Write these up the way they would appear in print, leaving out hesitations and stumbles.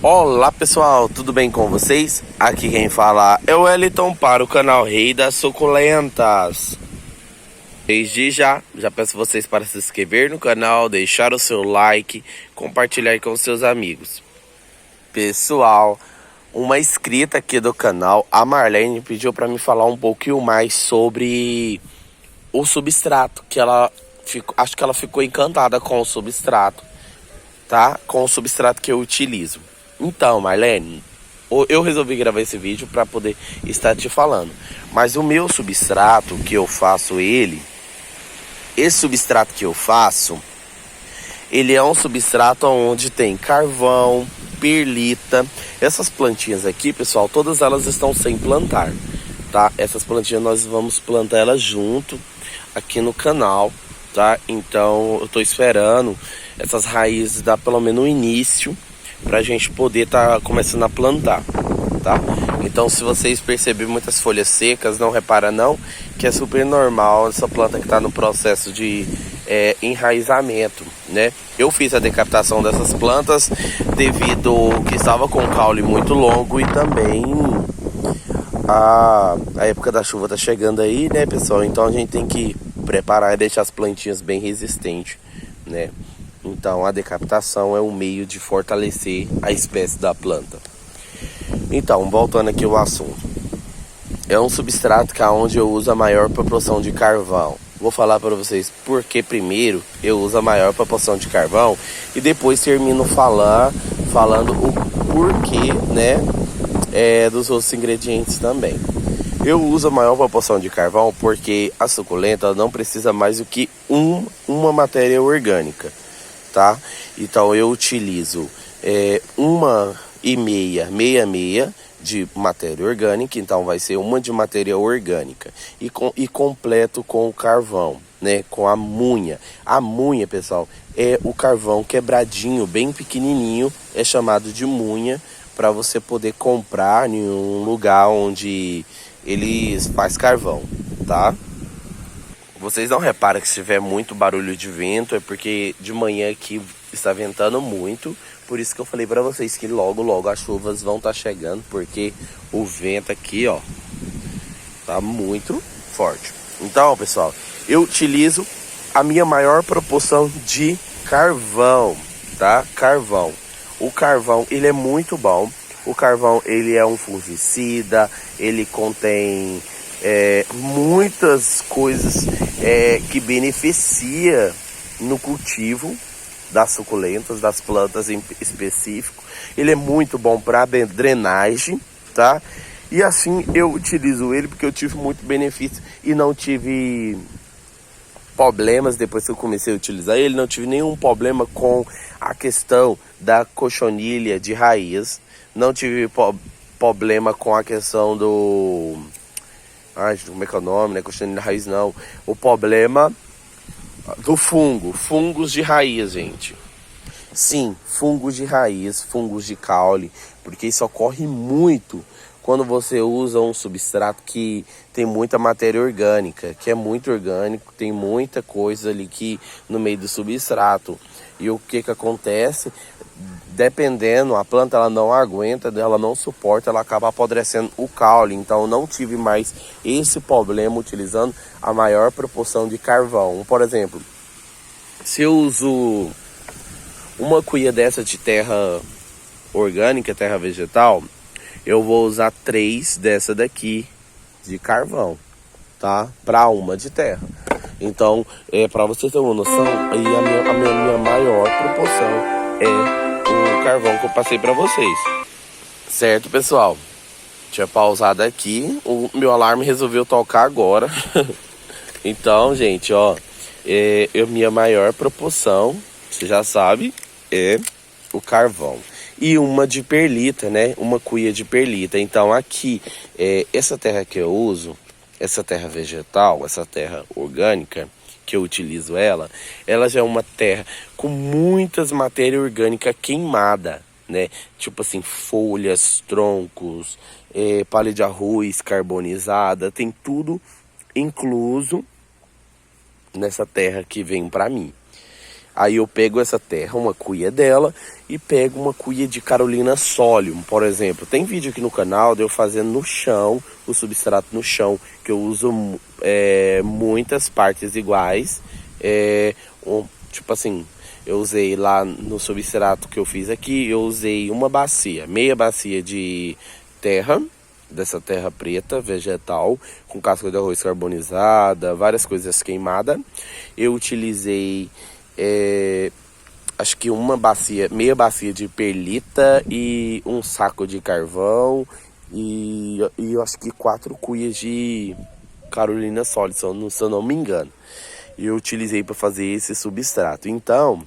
Olá pessoal, tudo bem com vocês? Aqui quem fala é o Wellington para o canal Rei das Suculentas. Desde já peço vocês para se inscrever no canal, deixar o seu like, compartilhar com seus amigos. Pessoal, uma inscrita aqui do canal, a Marlene, pediu para me falar um pouquinho mais sobre o substrato, acho que ela ficou encantada com o substrato, tá? Com o substrato que eu utilizo. Então, Marlene, eu resolvi gravar esse vídeo para poder estar te falando. Mas o meu substrato que eu faço esse substrato que eu faço, ele é um substrato onde tem carvão, perlita. Essas plantinhas aqui, pessoal, todas elas estão sem plantar, tá? Essas plantinhas nós vamos plantar elas junto aqui no canal, tá? Então eu tô esperando essas raízes dar pelo menos o início pra gente poder tá começando a plantar, tá? Então se vocês perceberem muitas folhas secas, não repara não, que é super normal essa planta que tá no processo de enraizamento, né? Eu fiz a decapitação dessas plantas devido que estava com o caule muito longo e também a época da chuva tá chegando aí, né, pessoal? Então a gente tem que preparar e deixar as plantinhas bem resistentes, né? Então a decapitação é um meio de fortalecer a espécie da planta. Então, voltando aqui ao assunto. É um substrato que é onde eu uso a maior proporção de carvão. Vou falar para vocês porque primeiro eu uso a maior proporção de carvão e depois termino falando o porquê, né, dos outros ingredientes também. Eu uso a maior proporção de carvão porque a suculenta não precisa mais do que uma matéria orgânica, tá? Então eu utilizo meia de matéria orgânica, então vai ser uma de matéria orgânica e completo com o carvão, né? Com a munha. A munha, pessoal, é o carvão quebradinho, bem pequenininho, é chamado de munha, para você poder comprar em um lugar onde eles faz carvão, tá? Vocês não reparam que se tiver muito barulho de vento, é porque de manhã aqui está ventando muito. Por isso que eu falei para vocês que logo as chuvas vão estar chegando, porque o vento aqui, ó, tá muito forte. Então, pessoal, eu utilizo a minha maior proporção de carvão, tá? Carvão. O carvão, ele é muito bom. O carvão, ele é um fungicida, ele contém muitas coisas que beneficia no cultivo das suculentas, das plantas em específico. Ele é muito bom para drenagem, tá? E assim eu utilizo ele porque eu tive muito benefício e não tive problemas depois que eu comecei a utilizar ele. Não tive nenhum problema com a questão da cochonilha de raiz. Não tive problema com a questão do... Ai, como é que é o nome, né? Cochonilha de raiz não. O problema do fungos de raiz, gente. Sim, fungos de raiz, fungos de caule, porque isso ocorre muito quando você usa um substrato que tem muita matéria orgânica, que é muito orgânico, tem muita coisa ali que no meio do substrato. E o que acontece? Dependendo, a planta ela não aguenta, ela não suporta, ela acaba apodrecendo o caule. Então eu não tive mais esse problema utilizando a maior proporção de carvão. Por exemplo, se eu uso uma cuia dessa de terra orgânica, terra vegetal, eu vou usar 3 dessa daqui de carvão, tá? Para uma de terra. Então, para você ter uma noção, aí a minha maior proporção é o carvão que eu passei para vocês. Certo, pessoal? Tinha pausado aqui, o meu alarme resolveu tocar agora. Então, gente, ó, minha maior proporção, você já sabe, é o carvão. E uma de perlita, né? Uma cuia de perlita. Então aqui, essa terra que eu uso, essa terra vegetal, essa terra orgânica, que eu utilizo ela já é uma terra com muitas matérias orgânicas queimada, né? Tipo assim, folhas, troncos, palha de arroz carbonizada, tem tudo incluso nessa terra que vem para mim. Aí eu pego essa terra, uma cuia dela, e pego uma cuia de Carolina Solium, por exemplo. Tem vídeo aqui no canal de eu fazendo no chão, o substrato no chão, que eu uso muitas partes iguais. Tipo assim, eu usei lá no substrato que eu fiz aqui, eu usei uma bacia, meia bacia de terra, dessa terra preta, vegetal, com casca de arroz carbonizada, várias coisas queimadas. Eu utilizei, acho que uma bacia, meia bacia de perlita e um saco de carvão e eu acho que 4 cuias de Carolina Solium, se eu não me engano. E eu utilizei para fazer esse substrato. Então,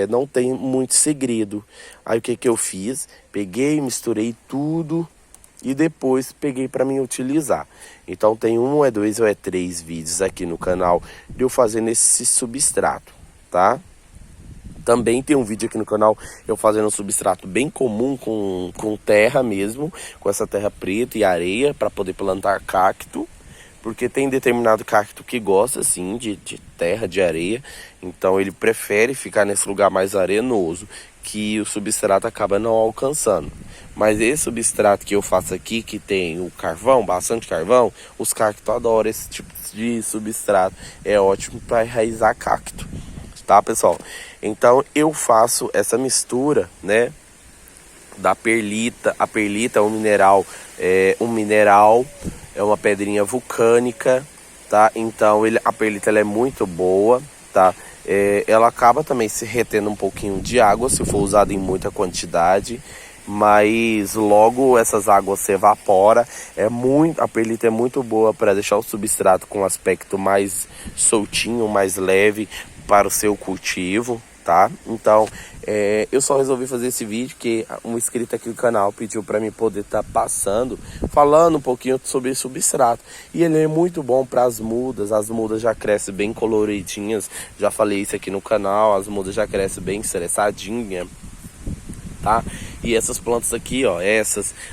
não tem muito segredo. Aí o que eu fiz? Peguei, misturei tudo e depois peguei para mim utilizar. Então tem 1, 2 ou 3 vídeos aqui no canal de eu fazendo esse substrato, tá? Também tem um vídeo aqui no canal eu fazendo um substrato bem comum com terra mesmo, com essa terra preta e areia para poder plantar cacto. Porque tem determinado cacto que gosta assim de terra, de areia. Então ele prefere ficar nesse lugar mais arenoso, que o substrato acaba não alcançando. Mas esse substrato que eu faço aqui, que tem o carvão, bastante carvão, os cactos adoram esse tipo de substrato. É ótimo para enraizar cacto, tá, pessoal? Então eu faço essa mistura, né, da perlita. A perlita é um mineral, é uma pedrinha vulcânica, tá? Então a perlita ela é muito boa, tá? Ela acaba também se retendo um pouquinho de água se for usada em muita quantidade, mas logo essas águas se evapora. A perlita é muito boa para deixar o substrato com um aspecto mais soltinho, mais leve para o seu cultivo, tá? Então eu só resolvi fazer esse vídeo que um inscrito aqui do canal pediu para mim poder estar falando um pouquinho sobre substrato. E ele é muito bom para as mudas já crescem bem coloridinhas, já falei isso aqui no canal, as mudas já crescem bem estressadinha, tá? E essas plantas aqui, ó,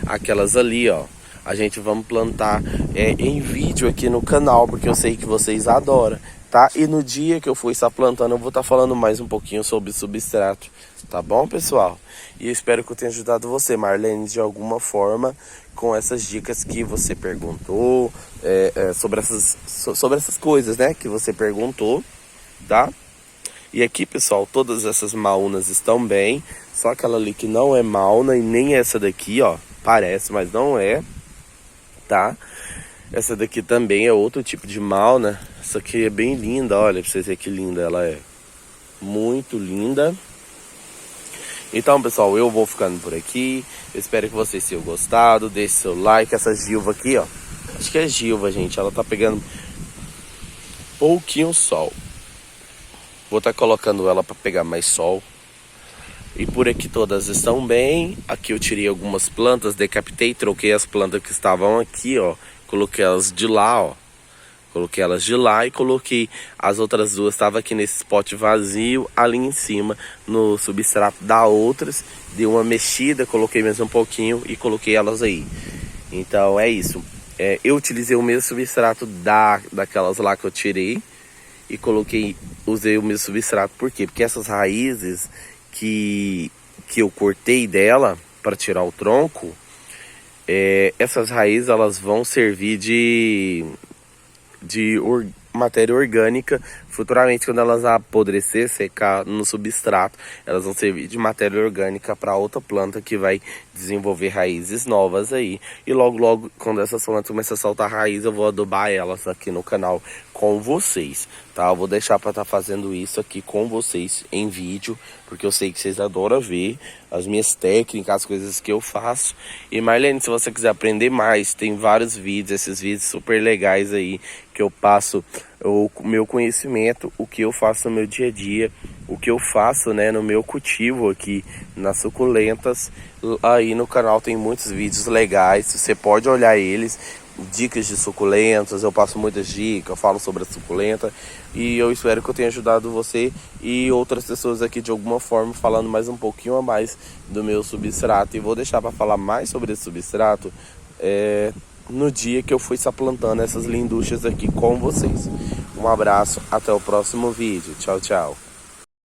aquelas ali, ó, a gente vamos plantar em vídeo aqui no canal, porque eu sei que vocês adoram, tá? E no dia que eu for estar plantando, eu vou estar falando mais um pouquinho sobre substrato, tá bom, pessoal? E eu espero que eu tenha ajudado você, Marlene, de alguma forma, com essas dicas que você perguntou, sobre essas coisas, né, que você perguntou, tá? E aqui, pessoal, todas essas maunas estão bem, só aquela ali que não é mauna e nem essa daqui, ó, parece, mas não é, tá? Essa daqui também é outro tipo de mauna. Essa aqui é bem linda, olha, pra vocês verem que linda ela é. Muito linda. Então, pessoal, eu vou ficando por aqui. Eu espero que vocês tenham gostado. Deixe seu like. Essa Gilva aqui, ó, acho que é Gilva, gente. Ela tá pegando pouquinho sol. Vou estar colocando ela para pegar mais sol. E por aqui todas estão bem. Aqui eu tirei algumas plantas, decapitei, troquei as plantas que estavam aqui, ó. Coloquei elas de lá, ó. Coloquei elas de lá e coloquei as outras duas. Estavam aqui nesse pote vazio, ali em cima, no substrato da outras. Dei uma mexida, coloquei mais um pouquinho e coloquei elas aí. Então é isso. Eu utilizei o mesmo substrato daquelas lá que eu tirei. E usei o mesmo substrato. Por quê? Porque essas raízes que eu cortei dela para tirar o tronco, essas raízes elas vão servir de matéria orgânica futuramente, quando elas apodrecer, secar no substrato, elas vão servir de matéria orgânica para outra planta que vai desenvolver raízes novas aí. E logo quando essas plantas começam a soltar raiz, eu vou adubar elas aqui no canal com vocês, tá? Eu vou deixar para estar fazendo isso aqui com vocês em vídeo, porque eu sei que vocês adoram ver as minhas técnicas, as coisas que eu faço. E Marlene, se você quiser aprender mais, tem vários vídeos, esses vídeos super legais aí, que eu passo o meu conhecimento, o que eu faço no meu dia a dia, o que eu faço, né, no meu cultivo aqui nas suculentas. Aí no canal tem muitos vídeos legais, você pode olhar eles, dicas de suculentas, eu passo muitas dicas, eu falo sobre a suculenta. E eu espero que eu tenha ajudado você e outras pessoas aqui de alguma forma, falando mais um pouquinho a mais do meu substrato. E vou deixar para falar mais sobre esse substrato no dia que eu for estar plantando essas linduchas aqui com vocês. Um abraço, até o próximo vídeo. Tchau, tchau.